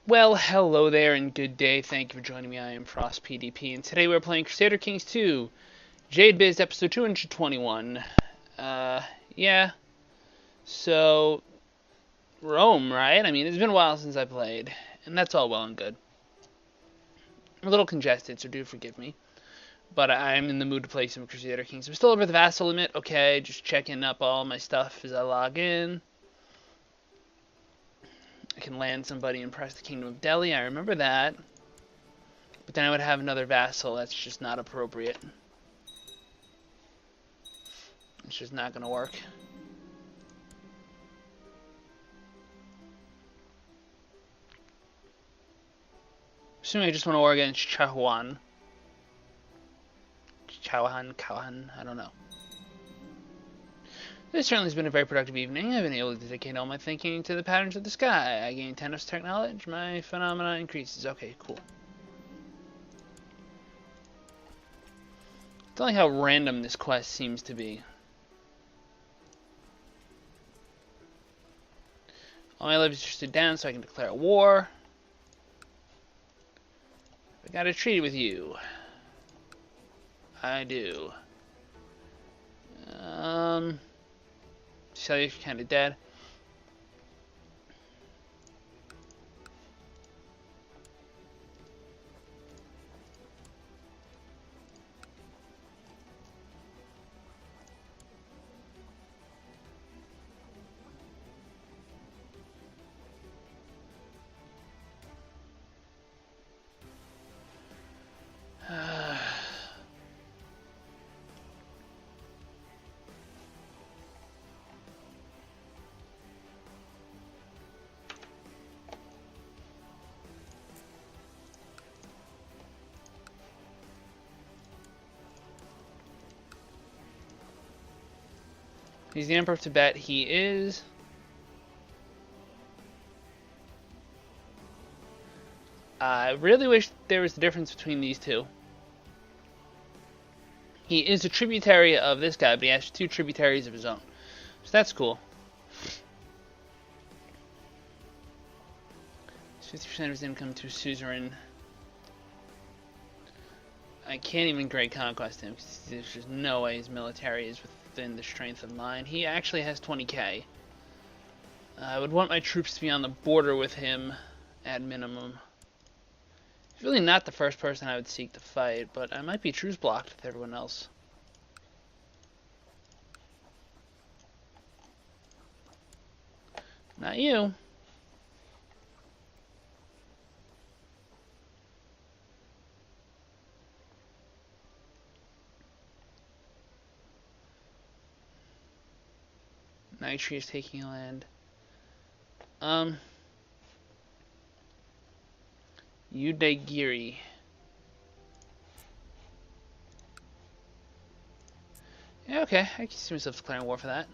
Well, hello there and good day. Thank you for joining me. I am Frost PDP, and today we're playing Crusader Kings 2, Jade Biz episode 221. Yeah. So, Rome, right? I mean, it's been a while since I played, and that's all well and good. I'm a little congested, so do forgive me. But I'm in the mood to play some Crusader Kings. I'm still over the vassal limit. Okay, just checking up all my stuff as I log in. I can land somebody and press the Kingdom of Delhi. I remember that. But then I would have another vassal. That's just not appropriate. It's just not going to work. Assuming I just want to war against Chahuan. Kawan, I don't know. This certainly has been a very productive evening. I've been able to dedicate all my thinking to the patterns of the sky. I gain 10 tech knowledge. My phenomena increases. Okay, cool. It's like how random this quest seems to be. All my levies are stood down so I can declare a war. I got a treaty with you. I do. So you're kind of dead. He's the Emperor of Tibet. He is. I really wish there was a difference between these two. He is a tributary of this guy, but he has 2 tributaries of his own. So that's cool. 50% of his income to suzerain. I can't even Great Conquest him, because there's just no way his military is within the strength of mine. He actually has 20k. I would want my troops to be on the border with him, at minimum. He's really not the first person I would seek to fight, but I might be truce blocked with everyone else. Not you. Nitri is taking land. Udaigiri. Yeah, okay. I can see myself declaring war for that.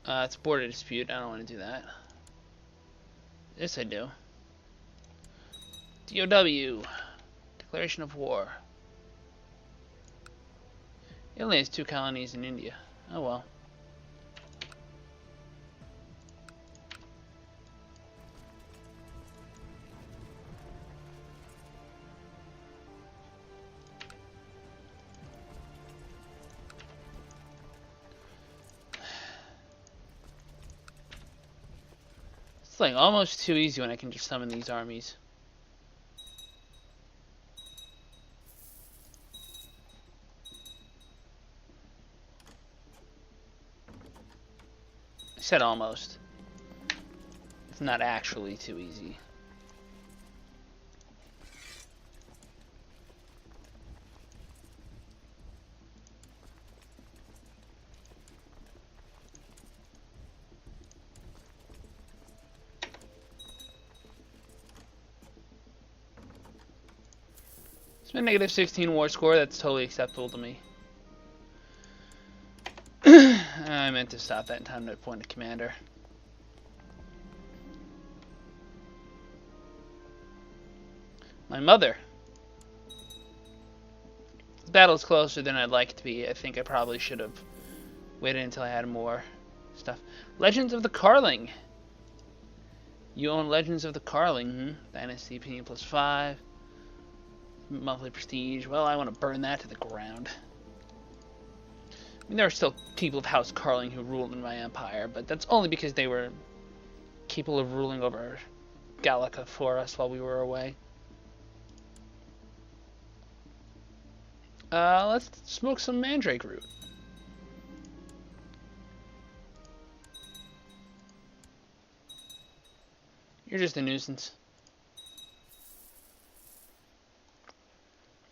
It's a border dispute. I don't want to do that. Yes, I do. DOW. Declaration of war. It only has 2 colonies in India. Oh well. It's like almost too easy when I can just summon these armies. I said almost. It's not actually too easy. It's been negative 16 war score. That's totally acceptable to me. I meant to stop that in time to appoint a commander. My mother. The battle's closer than I'd like it to be. I think I probably should have Waited until I had more stuff. Legends of the Carling. You own Legends of the Carling. Dynasty opinion +5. Monthly prestige. Well, I want to burn that to the ground. I mean, there are still people of House Carling who ruled in my empire, but that's only because they were capable of ruling over Gallica for us while we were away. Let's smoke some mandrake root. You're just a nuisance.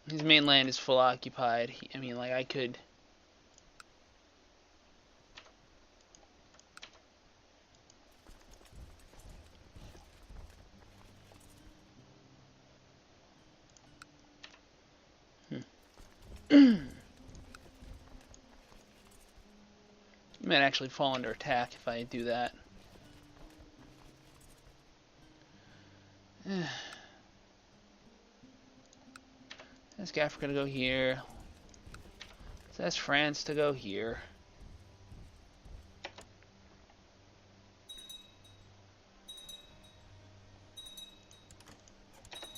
His main land is full occupied. I mean, like, I could... He might actually fall under attack if I do that. Ask Africa to go here. Let's ask France to go here.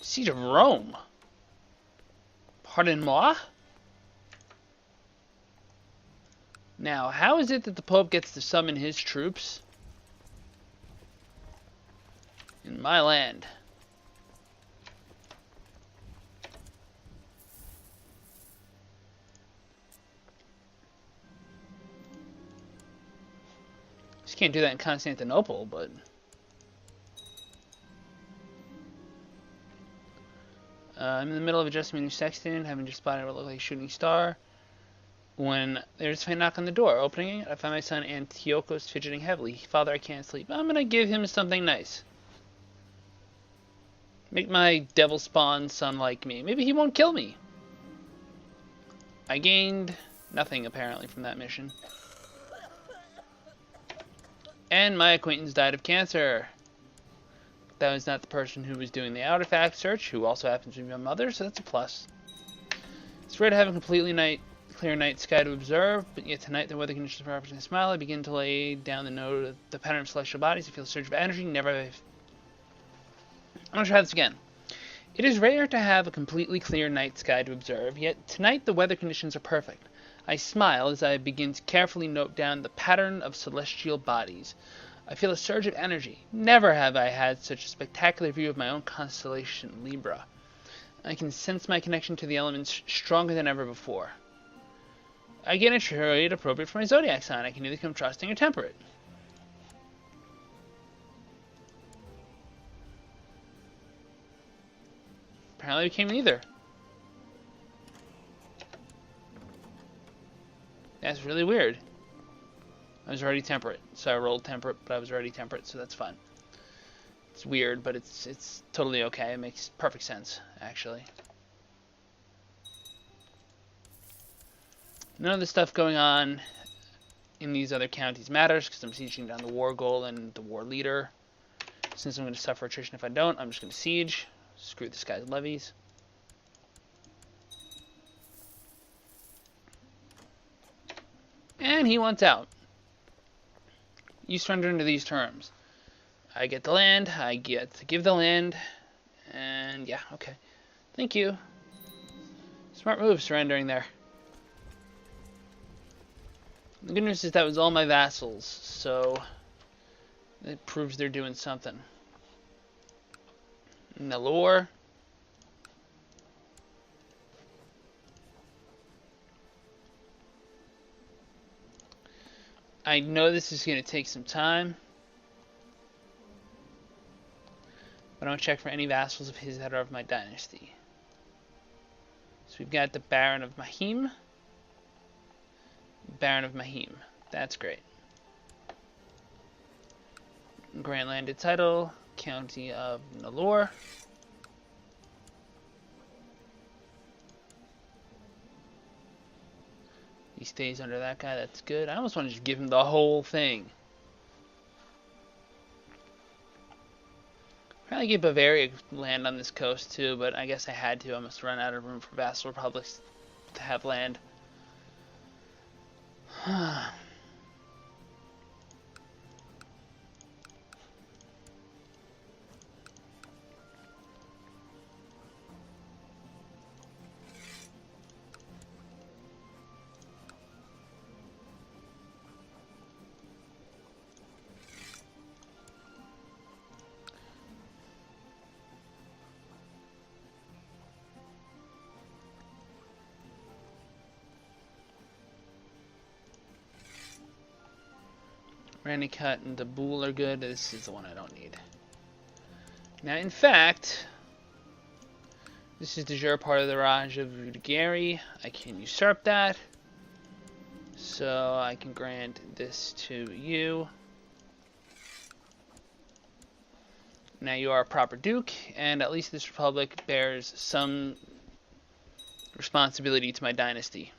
Siege of Rome. Pardon-moi? Now, how is it that the Pope gets to summon his troops in my land? Just can't do that in Constantinople, but... I'm in the middle of adjusting my new sextant, having just spotted what looked like a shooting star, when there's a knock on the door. Opening it, I find my son Antiochus fidgeting heavily. Father, I can't sleep. I'm gonna give him something nice. Make my devil spawn son like me. Maybe he won't kill me. I gained nothing, apparently, from that mission. And my acquaintance died of cancer. That was not the person who was doing the artifact search, who also happens to be my mother, so that's a plus. It's rare to have a completely clear night sky to observe, but yet tonight the weather conditions are properly smile. I begin to lay down the pattern of celestial bodies. I feel a surge of energy. I'm going to try this again. It is rare to have a completely clear night sky to observe, yet tonight the weather conditions are perfect. I smile as I begin to carefully note down the pattern of celestial bodies. I feel a surge of energy. Never have I had such a spectacular view of my own constellation, Libra. I can sense my connection to the elements stronger than ever before. I get a trait appropriate for my zodiac sign. I can either become trusting or temperate. Apparently we became neither. That's really weird. I was already temperate, so I rolled temperate, but I was already temperate, so that's fine. It's weird, but it's totally okay. It makes perfect sense, actually. None of the stuff going on in these other counties matters, because I'm sieging down the war goal and the war leader. Since I'm going to suffer attrition if I don't, I'm just going to siege. Screw this guy's levies. And he wants out. You surrender under these terms. I get the land, I get to give the land, and yeah, okay. Thank you. Smart move, surrendering there. The good news is that was all my vassals, so it proves they're doing something. Nelore. I know this is going to take some time, but I'm going to check for any vassals of his that are of my dynasty. So we've got the Baron of Mahim. Baron of Mahim. That's great. Grant landed title, County of Nelore. He stays under that guy, that's good. I almost want to just give him the whole thing. Probably give Bavaria land on this coast too, but I guess I had to. I must run out of room for vassal republics to have land. Rannicut and the Bool are good. This is the one I don't need. Now, in fact, this is de jure part of the Raj of Udagiri. I can usurp that. So I can grant this to you. Now you are a proper duke, and at least this republic bears some responsibility to my dynasty.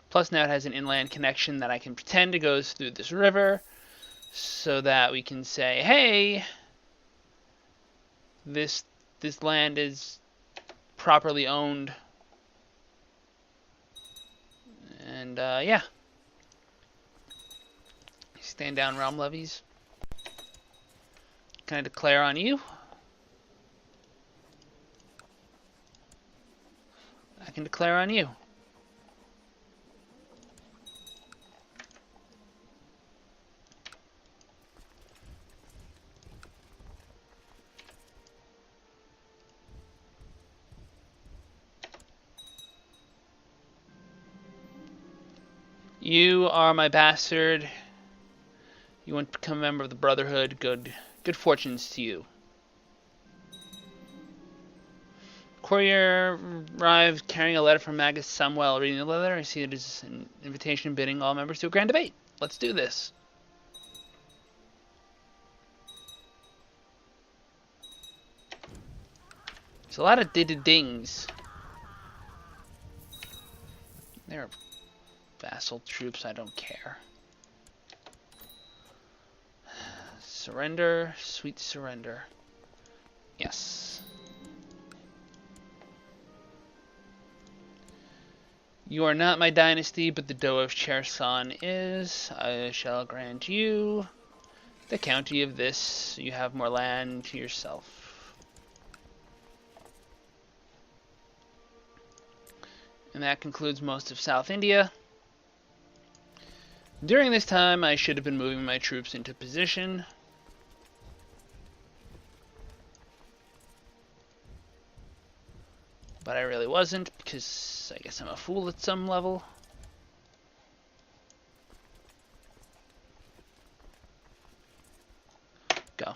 Plus now it has an inland connection that I can pretend it goes through this river, so that we can say, hey, this land is properly owned. And yeah. Stand down realm levies. Can I declare on you? I can declare on you. You are my bastard. You want to become a member of the Brotherhood. Good fortunes to you. Courier arrived carrying a letter from Magus Samuel. Reading the letter, I see it is an invitation bidding all members to a grand debate. Let's do this. There's a lot of dings. They're vassal troops, I don't care. Surrender, sweet surrender. Yes. You are not my dynasty, but the Doe of Cherson is. I shall grant you the county of this. You have more land to yourself. And that concludes most of South India. During this time, I should have been moving my troops into position. But I really wasn't, because I guess I'm a fool at some level. Go.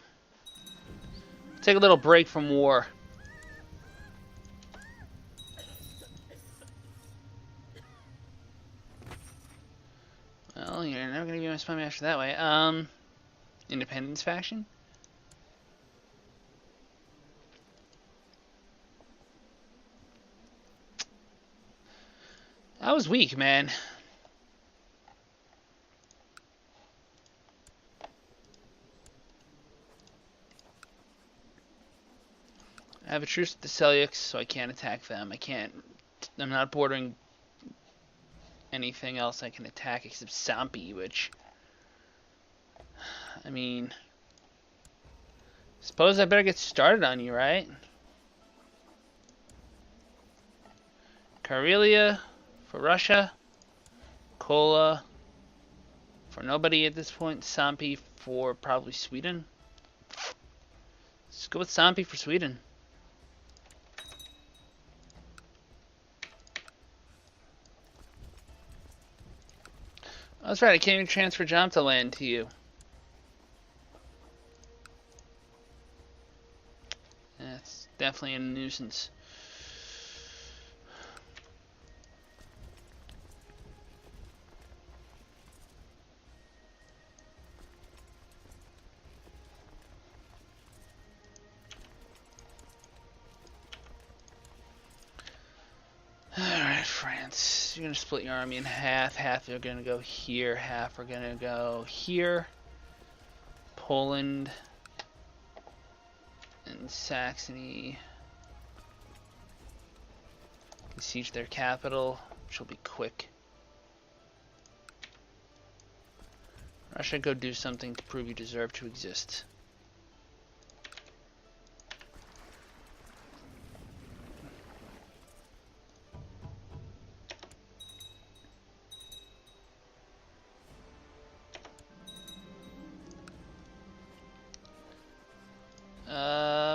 Take a little break from war. Well, you're never going to be my spy master that way. Independence faction? I was weak, man. I have a truce with the Seljuks, so I can't attack them. I'm not bordering anything else I can attack except Sampi, which, I mean, suppose I better get started on you, right? Karelia for Russia, Kola for nobody at this point, Sampi for probably Sweden. Let's go with Sampi for Sweden. Oh, that's right, I can't even transfer Jamta land to you. That's definitely a nuisance. Alright, France. You're going to split your army in half. Half are going to go here. Half are going to go here. Poland and Saxony besiege their capital, which will be quick. Russia, go do something to prove you deserve to exist.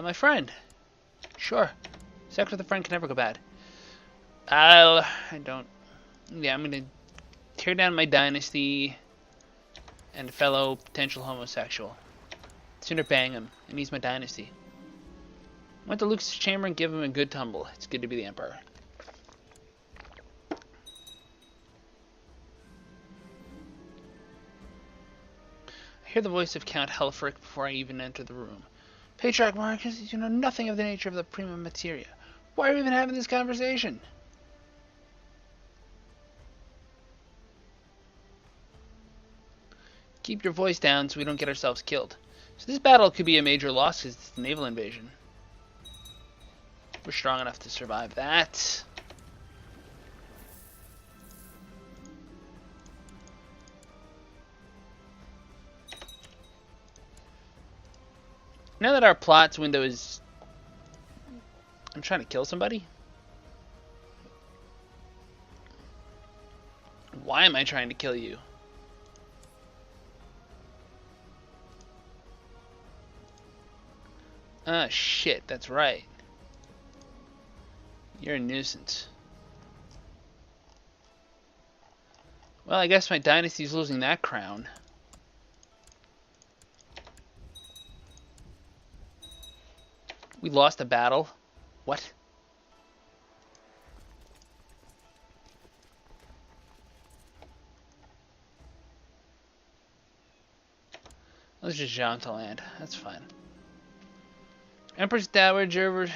My friend. Sure. Sex with a friend can never go bad. Yeah, I'm gonna tear down my dynasty and a fellow potential homosexual. Sooner bang him. It needs my dynasty. Went to Luke's chamber and give him a good tumble. It's good to be the emperor. I hear the voice of Count Helfrich before I even enter the room. Patriarch Marcus, you know nothing of the nature of the prima materia. Why are we even having this conversation? Keep your voice down so we don't get ourselves killed. So this battle could be a major loss because it's a naval invasion. We're strong enough to survive that. Now that our plots window is... I'm trying to kill somebody? Why am I trying to kill you? Ah, shit, that's right. You're a nuisance. Well, I guess my dynasty's losing that crown. We lost a battle. What? Let's just jump to land. That's fine. Empress Dowager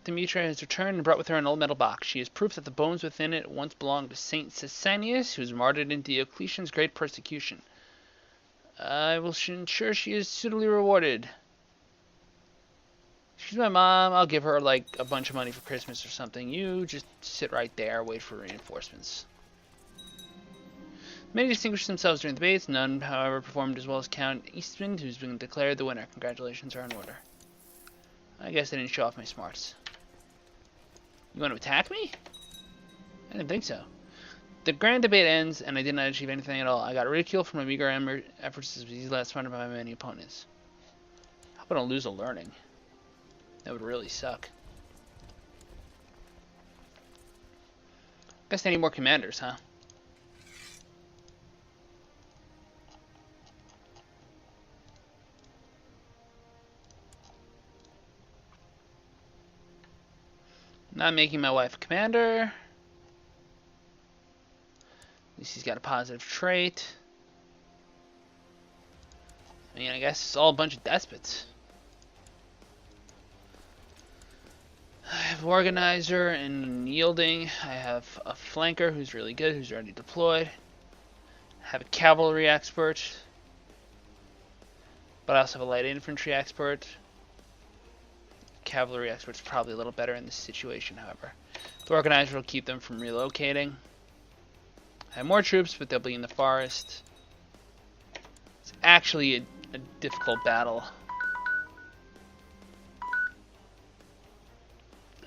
Demetra has returned and brought with her an old metal box. She is proof that the bones within it once belonged to Saint Cassanius, who was martyred in Diocletian's great persecution. I will ensure she is suitably rewarded. She's my mom. I'll give her like a bunch of money for Christmas or something. You just sit right there, wait for reinforcements. Many distinguished themselves during the debates. None, however, performed as well as Count Eastman, who's been declared the winner. Congratulations are in order. I guess I didn't show off my smarts. You want to attack me? I didn't think so. The grand debate ends, and I did not achieve anything at all. I got ridiculed for my meager efforts to be easily outsmarted by my many opponents. How about I lose a learning? That would really suck. Guess they need more commanders, huh? Not making my wife a commander. At least he's got a positive trait. I mean, I guess it's all a bunch of despots. I have Organizer and Yielding. I have a Flanker who's really good, who's already deployed. I have a Cavalry expert. But I also have a Light Infantry expert. Cavalry expert's probably a little better in this situation, however. The Organizer will keep them from relocating. I have more troops, but they'll be in the forest. It's actually a difficult battle.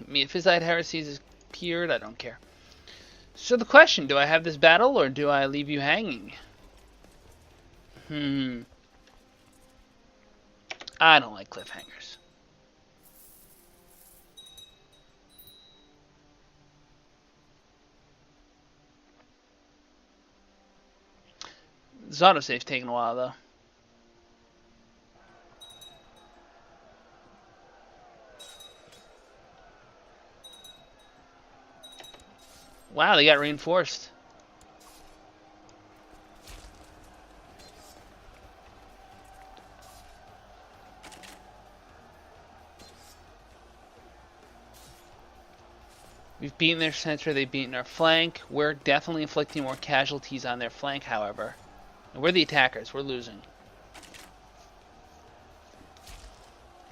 Mephysite heresies has appeared. I don't care. So the question, do I have this battle or do I leave you hanging? I don't like cliffhangers. This autosave's taking a while though. Wow, they got reinforced. We've beaten their center, they've beaten our flank. We're definitely inflicting more casualties on their flank, however. And we're the attackers, we're losing.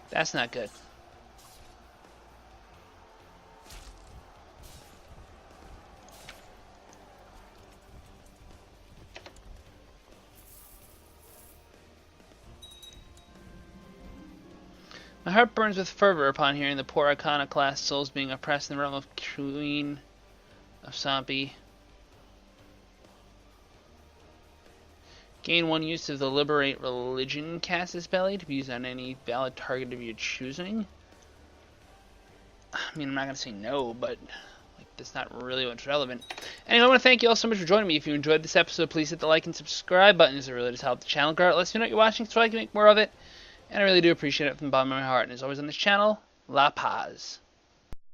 That's not good. My heart burns with fervor upon hearing the poor iconoclast souls being oppressed in the realm of Queen of Sampi. Gain one use of the Liberate Religion Casus Belli to be used on any valid target of your choosing. I mean, I'm not going to say no, but like, that's not really what's relevant. Anyway, I want to thank you all so much for joining me. If you enjoyed this episode, please hit the like and subscribe buttons. It really does help the channel grow. It lets me know what you're watching so I can make more of it. And I really do appreciate it from the bottom of my heart. And as always on this channel, La Paz.